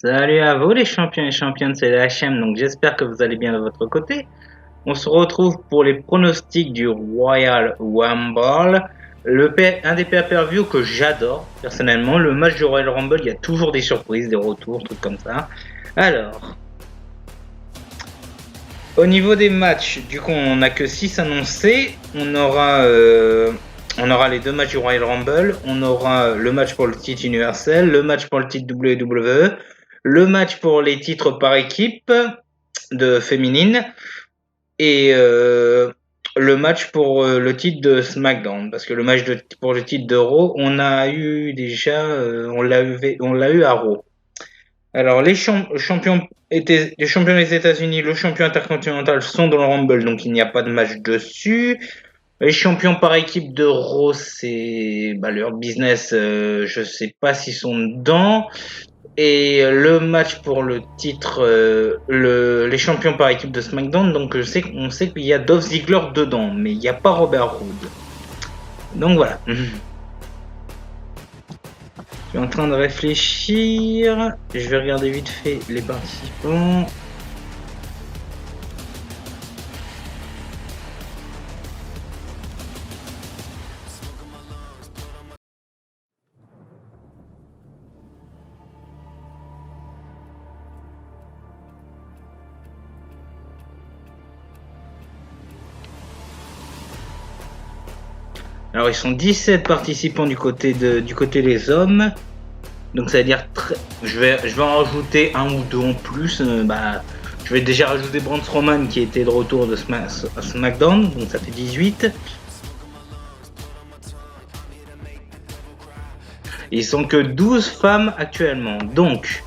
Salut à vous les champions et championnes, c'est la HM, donc j'espère que vous allez bien de votre côté. On se retrouve pour les pronostics du Royal Rumble, un des pay-per-view que j'adore personnellement. Le match du Royal Rumble, il y a toujours des surprises, des retours, trucs comme ça. Alors, au niveau des matchs, du coup on n'a que 6 annoncés. On aura les deux matchs du Royal Rumble, on aura le match pour le titre universel, le match pour le titre WWE, le match pour les titres par équipe de féminine et le match pour le titre de SmackDown. Parce que le match pour le titre de Raw, on a eu déjà, on l'a eu à Raw. Alors les champions des États-Unis, le champion intercontinental sont dans le Rumble, donc il n'y a pas de match dessus. Les champions par équipe de Raw, c'est leur business, je sais pas s'ils sont dedans. Et le match pour le titre, les champions par équipe de SmackDown, donc on sait qu'il y a Dolph Ziggler dedans, mais il n'y a pas Robert Roode. Donc voilà. Je suis en train de réfléchir. Je vais regarder vite fait les participants. Alors ils sont 17 participants du côté des hommes. Donc ça veut dire je vais en rajouter un ou deux en plus. Je vais déjà rajouter Braun Strowman qui était de retour de SmackDown, donc ça fait 18. Ils sont que 12 femmes actuellement. Donc,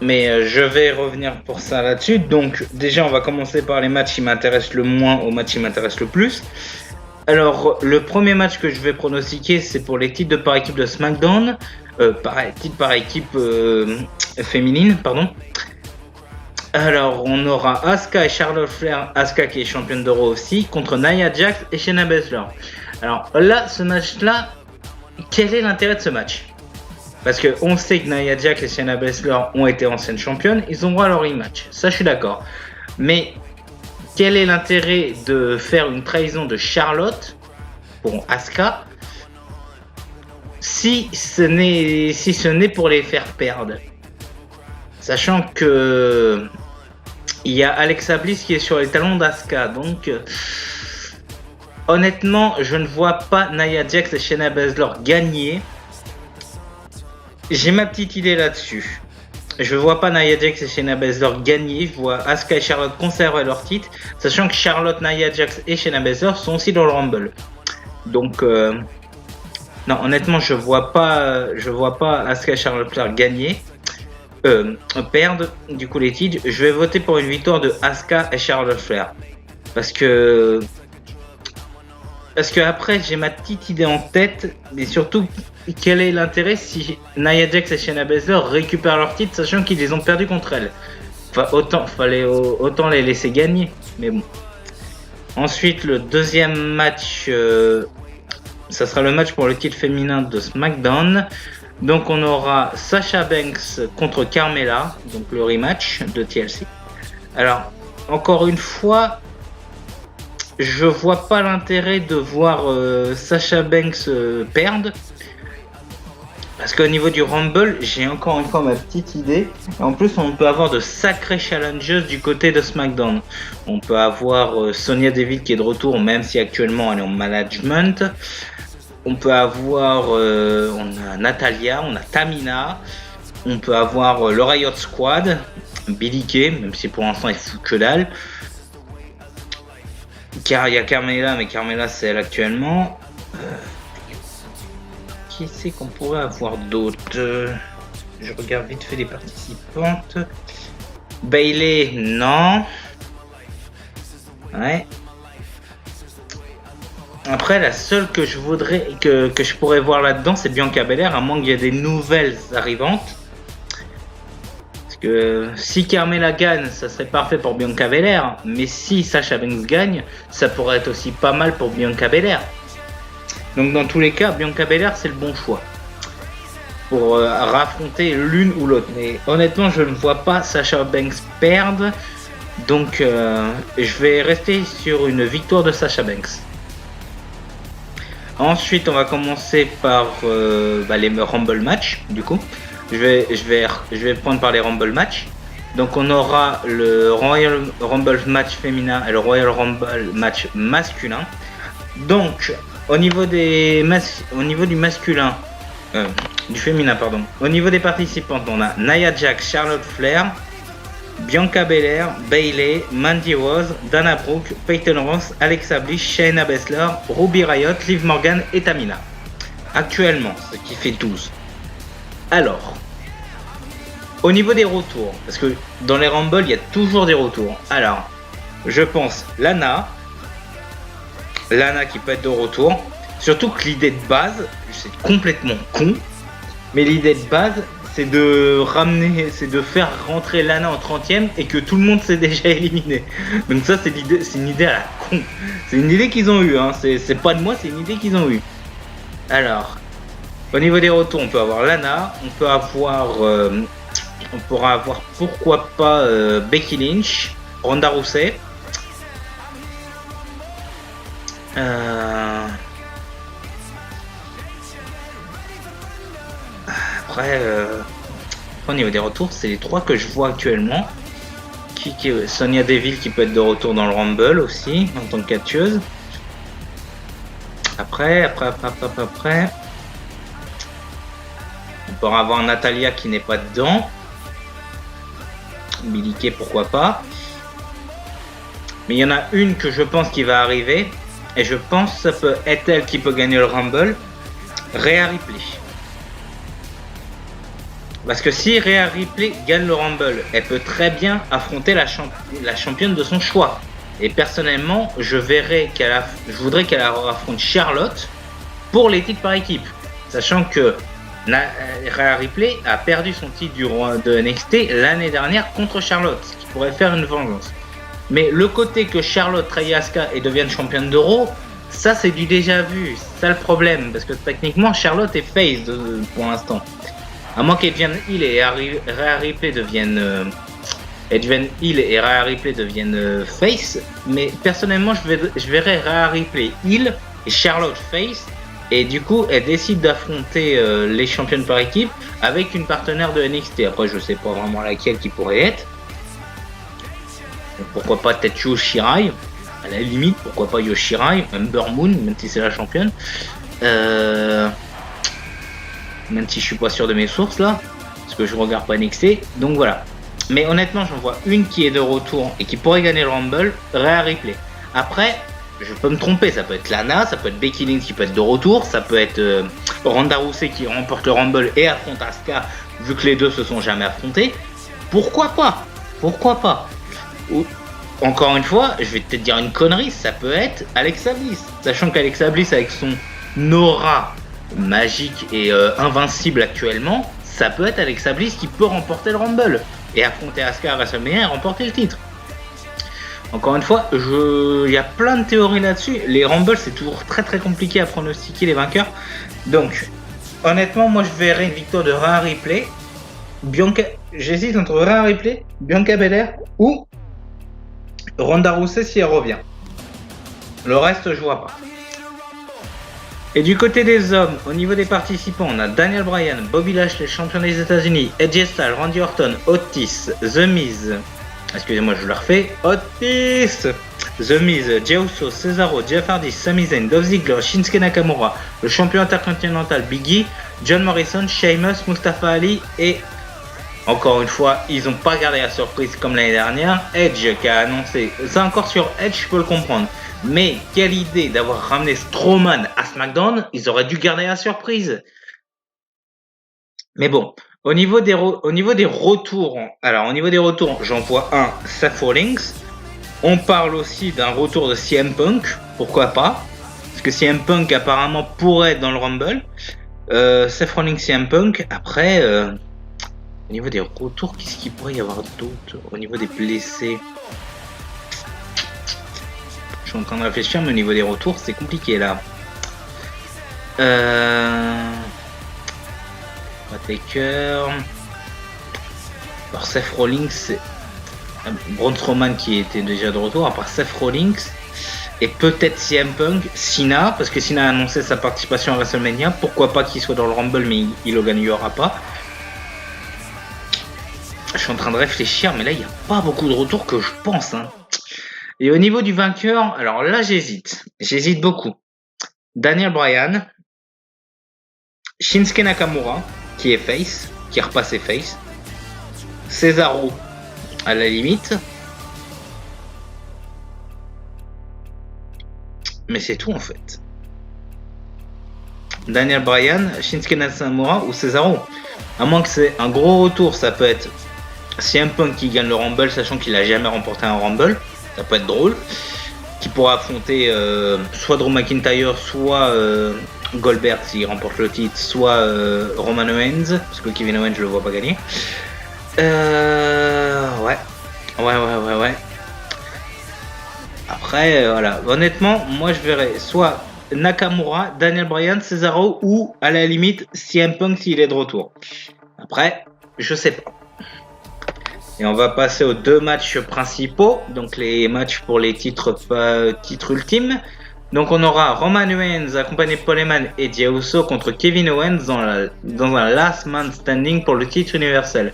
mais je vais revenir pour ça là-dessus. Donc déjà on va commencer par les matchs qui m'intéressent le moins aux matchs qui m'intéressent le plus. Alors le premier match que je vais pronostiquer c'est pour les titres de par équipe de SmackDown. Titre par équipe féminine, pardon. Alors on aura Asuka et Charlotte Flair, Asuka qui est championne d'Euro aussi, contre Nia Jax et Shayna Baszler. Alors là, ce match-là, quel est l'intérêt de ce match? Parce qu'on sait que Nia Jax et Shayna Baszler ont été anciennes championnes, ils ont droit à leur rematch. Ça, je suis d'accord. Mais quel est l'intérêt de faire une trahison de Charlotte pour Asuka si ce n'est pour les faire perdre? Sachant que il y a Alexa Bliss qui est sur les talons d'Asuka, donc honnêtement, je ne vois pas Nia Jax et Shayna Baszler gagner. J'ai ma petite idée là-dessus. Je vois pas Nia Jax et Shayna Baszler gagner. Je vois Asuka et Charlotte conserver leur titre, sachant que Charlotte, Nia Jax et Shayna Baszler sont aussi dans le Rumble. Donc non, honnêtement, je vois pas Asuka et Charlotte Flair gagner. Perdre du coup les titres. Je vais voter pour une victoire de Asuka et Charlotte Flair parce que après j'ai ma petite idée en tête, mais surtout quel est l'intérêt si Nia Jax et Shayna Baszler récupèrent leur titre sachant qu'ils les ont perdus contre elles. Enfin autant les laisser gagner, mais bon. Ensuite le deuxième match, ça sera le match pour le titre féminin de SmackDown. Donc on aura Sasha Banks contre Carmella, donc le rematch de TLC. Alors encore une fois, je vois pas l'intérêt de voir Sasha Banks perdre. Parce qu'au niveau du Rumble, j'ai encore une fois ma petite idée. Et en plus, on peut avoir de sacrés challengers du côté de SmackDown. On peut avoir Sonya Deville qui est de retour, même si actuellement elle est en management. On peut avoir, on a Natalia, on a Tamina, on peut avoir le Riot Squad, Billie Kay, même si pour l'instant il fout que dalle. Car il y a Carmella, mais Carmella c'est elle actuellement. Qui c'est qu'on pourrait avoir d'autres? Je regarde vite fait les participantes. Bayley, non. Ouais. Après, la seule que je voudrais, que je pourrais voir là-dedans, c'est Bianca Belair, à moins qu'il y ait des nouvelles arrivantes. Parce que si Carmella gagne, ça serait parfait pour Bianca Belair. Mais si Sasha Banks gagne, ça pourrait être aussi pas mal pour Bianca Belair. Donc dans tous les cas, Bianca Belair, c'est le bon choix. pour raffronter l'une ou l'autre. Mais honnêtement, je ne vois pas Sasha Banks perdre. Donc, je vais rester sur une victoire de Sasha Banks. Ensuite, on va commencer par les Rumble match. Du coup, je vais prendre par les Rumble match. Donc, on aura le Royal Rumble match féminin et le Royal Rumble match masculin. Donc, au niveau du masculin, du féminin, pardon. Au niveau des participantes, on a Nia Jax, Charlotte Flair, Bianca Belair, Bayley, Mandy Rose, Dana Brooke, Peyton Ross, Alexa Bliss, Shayna Baszler, Ruby Riott, Liv Morgan et Tamina. Actuellement, ce qui fait 12. Alors, au niveau des retours, parce que dans les Rumble, il y a toujours des retours. Alors, je pense Lana qui peut être de retour. Surtout que l'idée de base, c'est complètement con, mais l'idée de base, c'est de faire rentrer Lana en 30e et que tout le monde s'est déjà éliminé. Donc ça, c'est une idée à la con. C'est une idée qu'ils ont eue, hein. C'est pas de moi, c'est une idée qu'ils ont eue. Alors, au niveau des retours, on peut avoir Lana, on pourra avoir pourquoi pas Becky Lynch, Ronda Rousey. Après, au niveau des retours, c'est les 3 que je vois actuellement. Sonya Deville qui peut être de retour dans le Rumble aussi, en tant que catcheuse. Après, on pourra avoir Natalia qui n'est pas dedans. Billie Kay, pourquoi pas. Mais il y en a une que je pense qui va arriver. Et je pense que ça peut être elle qui peut gagner le Rumble. Rhea Ripley. Parce que si Rhea Ripley gagne le Rumble, elle peut très bien affronter la championne de son choix. Et personnellement, je voudrais qu'elle affronte Charlotte pour les titres par équipe. Sachant que Rhea Ripley a perdu son titre de NXT l'année dernière contre Charlotte, ce qui pourrait faire une vengeance. Mais le côté que Charlotte trahisse Asuka et devienne championne d'Euro, ça c'est du déjà vu. C'est ça le problème, parce que techniquement Charlotte est face pour l'instant. À moins qu'elle devienne heel et Rhea Ripley devienne heel et Rhea Ripley devienne face. Mais personnellement, je verrais Rhea Ripley heel et Charlotte face. Et du coup, elle décide d'affronter les championnes par équipe avec une partenaire de NXT. Après, je sais pas vraiment laquelle qui pourrait être. Donc, pourquoi pas peut-être Io Shirai. À la limite, pourquoi pas Io Shirai, Ember Moon, même si c'est la championne. Même si je suis pas sûr de mes sources là, parce que je regarde pas NXT, donc voilà. Mais honnêtement, j'en vois une qui est de retour et qui pourrait gagner le Rumble, Rhea Ripley. Après, je peux me tromper, ça peut être Lana, ça peut être Becky Lynch qui peut être de retour, ça peut être Ronda Rousey qui remporte le Rumble et affronte Asuka, vu que les deux se sont jamais affrontés. Pourquoi pas? Encore une fois, je vais peut-être dire une connerie, ça peut être Alexa Bliss. Sachant qu'Alexa Bliss, avec son aura magique et invincible actuellement, ça peut être Alexa Bliss qui peut remporter le Rumble et affronter Asuka à WrestleMania et remporter le titre. Encore une fois, il y a plein de théories là-dessus. Les Rumble, c'est toujours très très compliqué à pronostiquer les vainqueurs. Donc, honnêtement, moi je verrais une victoire de Rhea Ripley. J'hésite entre Rhea Ripley, Bianca Belair ou Ronda Rousey si elle revient. Le reste, je vois pas. Et du côté des hommes, au niveau des participants, on a Daniel Bryan, Bobby Lashley, champion des États-Unis, Edge Styles, Randy Orton, Otis, The Miz. Excusez-moi, je le refais. Otis, The Miz, Jey Uso, Cesaro, Jeff Hardy, Sami Zayn, Dolph Ziggler, Shinsuke Nakamura, le champion intercontinental Big E, John Morrison, Sheamus, Mustafa Ali et encore une fois, ils n'ont pas gardé la surprise comme l'année dernière. Edge qui a annoncé, ça encore sur Edge, je peux le comprendre. Mais quelle idée d'avoir ramené Strowman à SmackDown, ils auraient dû garder la surprise. Mais bon, au niveau des retours, j'en vois un, Seth Rollins. On parle aussi d'un retour de CM Punk, pourquoi pas, parce que CM Punk apparemment pourrait être dans le Rumble. Seth Rollins, CM Punk. Après, au niveau des retours, qu'est-ce qu'il pourrait y avoir d'autre? Au niveau des blessés, je suis en train de réfléchir, mais au niveau des retours, c'est compliqué là. Taker. Alors Seth Rollins, c'est Braun Strowman qui était déjà de retour, à part Seth Rollins. Et peut-être CM Punk, Cena, parce que Cena a annoncé sa participation à WrestleMania. Pourquoi pas qu'il soit dans le Rumble, mais il le gagnera pas. Je suis en train de réfléchir, mais là, il n'y a pas beaucoup de retours que je pense. Hein. Et au niveau du vainqueur, alors là, j'hésite. J'hésite beaucoup. Daniel Bryan, Shinsuke Nakamura, qui est face, qui est repassé face. Cesaro, à la limite. Mais c'est tout en fait. Daniel Bryan, Shinsuke Nakamura ou Cesaro. À moins que c'est un gros retour, ça peut être CM Punk qui gagne le Rumble, sachant qu'il a jamais remporté un Rumble. Ça peut être drôle. Qui pourra affronter soit Drew McIntyre, soit Goldberg s'il remporte le titre, soit Roman Reigns, parce que Kevin Owens je le vois pas gagner. Ouais. Après, voilà. Honnêtement, moi je verrais soit Nakamura, Daniel Bryan, Cesaro ou à la limite CM Punk s'il est de retour. Après, je sais pas. Et on va passer aux deux matchs principaux, donc les matchs pour les titres ultimes. Donc on aura Roman Reigns accompagné de Paul Heyman et Jey Uso contre Kevin Owens dans un last man standing pour le titre universel.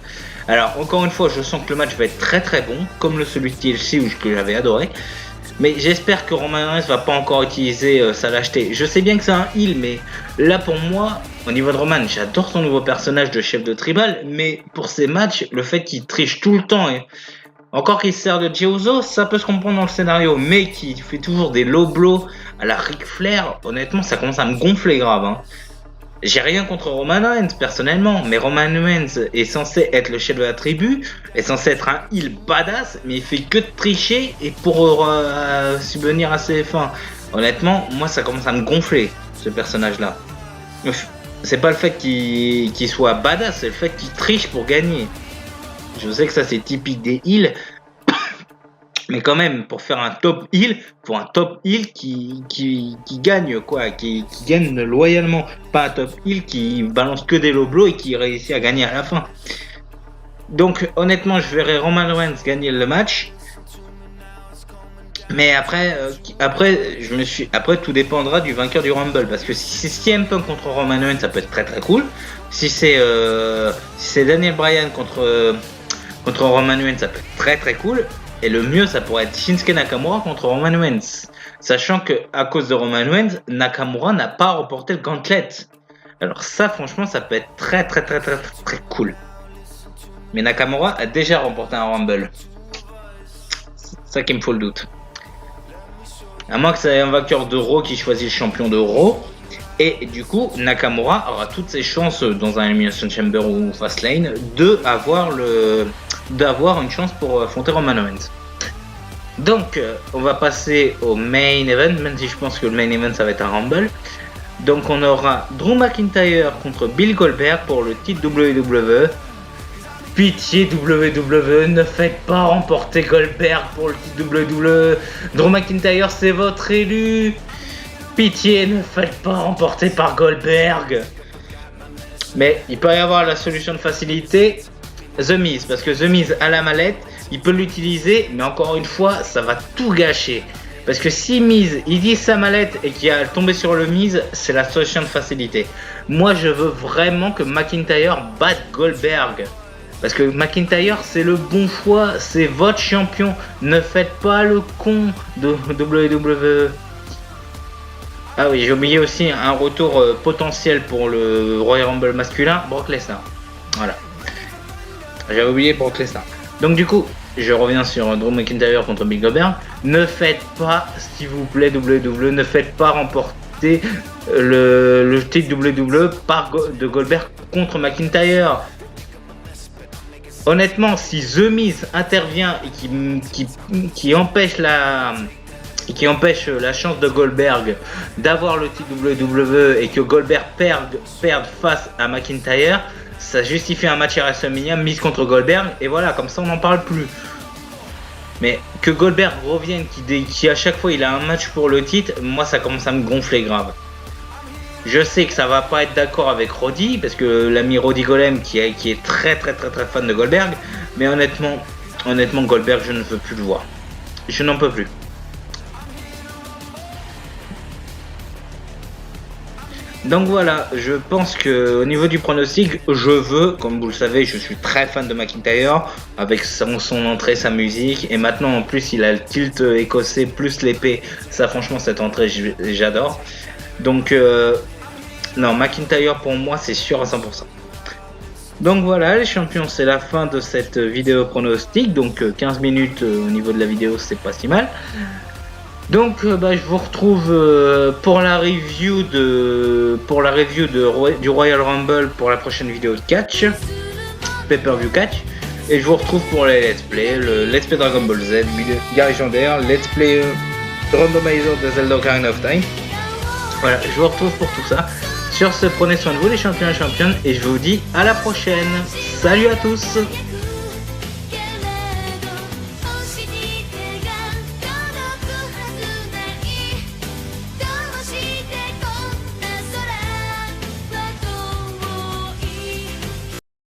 Alors encore une fois, je sens que le match va être très très bon, comme celui de TLC que j'avais adoré. Mais j'espère que Roman Reigns va pas encore utiliser sa lâcheté. Je sais bien que c'est un heel, mais là pour moi, au niveau de Roman, j'adore son nouveau personnage de chef de tribal, mais pour ces matchs, le fait qu'il triche tout le temps, et encore qu'il se sert de Jey Uso, ça peut se comprendre dans le scénario, mais qu'il fait toujours des low blows à la Ric Flair, honnêtement, ça commence à me gonfler grave. Hein. J'ai rien contre Roman Reigns personnellement, mais Roman Reigns est censé être le chef de la tribu, est censé être un heel badass, mais il fait que de tricher et pour subvenir à ses fins. Honnêtement, moi ça commence à me gonfler ce personnage-là. C'est pas le fait qu'il soit badass, c'est le fait qu'il triche pour gagner. Je sais que ça c'est typique des heels. Mais quand même, pour faire un top heel, pour un top heel qui gagne quoi, qui gagne loyalement, pas un top heel qui balance que des low blows et qui réussit à gagner à la fin. Donc honnêtement, je verrais Roman Reigns gagner le match. Mais après tout dépendra du vainqueur du Rumble, parce que si c'est CM Punk contre Roman Reigns, ça peut être très très cool. Si c'est Daniel Bryan contre Roman Reigns, ça peut être très très cool. Et le mieux, ça pourrait être Shinsuke Nakamura contre Roman Reigns. Sachant que à cause de Roman Reigns, Nakamura n'a pas remporté le gauntlet. Alors ça, franchement, ça peut être très très très très très cool. Mais Nakamura a déjà remporté un Rumble. C'est ça qui me faut le doute. À moins que c'est un vainqueur de Raw qui choisit le champion de Raw. Et du coup, Nakamura aura toutes ses chances dans un Elimination Chamber ou Fastlane d'avoir une chance pour affronter Roman Reigns. Donc, on va passer au main event, même si je pense que le main event ça va être un Rumble. Donc, on aura Drew McIntyre contre Bill Goldberg pour le titre WWE. Pitié WWE, ne faites pas remporter Goldberg pour le titre WWE. Drew McIntyre, c'est votre élu. Pitié, ne faites pas remporter par Goldberg. Mais il peut y avoir la solution de facilité, The Miz, parce que The Miz a la mallette, il peut l'utiliser, mais encore une fois, ça va tout gâcher. Parce que si Miz, il dit sa mallette et qu'il a tombé sur le Miz, c'est la solution de facilité. Moi, je veux vraiment que McIntyre batte Goldberg. Parce que McIntyre, c'est le bon choix, c'est votre champion. Ne faites pas le con de WWE. Ah oui, j'ai oublié aussi un retour potentiel pour le Royal Rumble masculin, Brock Lesnar. Voilà. J'avais oublié Brock Lesnar. Donc du coup, je reviens sur Drew McIntyre contre Bill Goldberg. Ne faites pas, s'il vous plaît, WWE, ne faites pas remporter le titre WWE de Goldberg contre McIntyre. Honnêtement, si The Miz intervient et qui empêche la chance de Goldberg d'avoir le titre WWE et que Goldberg perde face à McIntyre, ça justifie un match à WrestleMania, Miz contre Goldberg, et voilà, comme ça on n'en parle plus. Mais que Goldberg revienne, qui à chaque fois il a un match pour le titre, moi ça commence à me gonfler grave. Je sais que ça va pas être d'accord avec Roddy, parce que l'ami Roddy Golem qui est très fan de Goldberg, mais honnêtement Goldberg, je ne veux plus le voir. Je n'en peux plus. Donc voilà, je pense que au niveau du pronostic, je veux, comme vous le savez, je suis très fan de McIntyre, avec son entrée, sa musique, et maintenant en plus il a le tilt écossais plus l'épée, ça franchement cette entrée j'adore. Donc non, McIntyre pour moi c'est sûr à 100%. Donc voilà les champions, c'est la fin de cette vidéo pronostic, donc 15 minutes au niveau de la vidéo c'est pas si mal. Donc je vous retrouve pour la review du Royal Rumble pour la prochaine vidéo de catch, pay-per-view catch, et je vous retrouve pour les let's play, le let's play Dragon Ball Z, Guerre légendaire, let's play randomizer de Zelda Ocarina of Time. Voilà, je vous retrouve pour tout ça. Sur ce, prenez soin de vous les champions et championnes, et je vous dis à la prochaine. Salut à tous.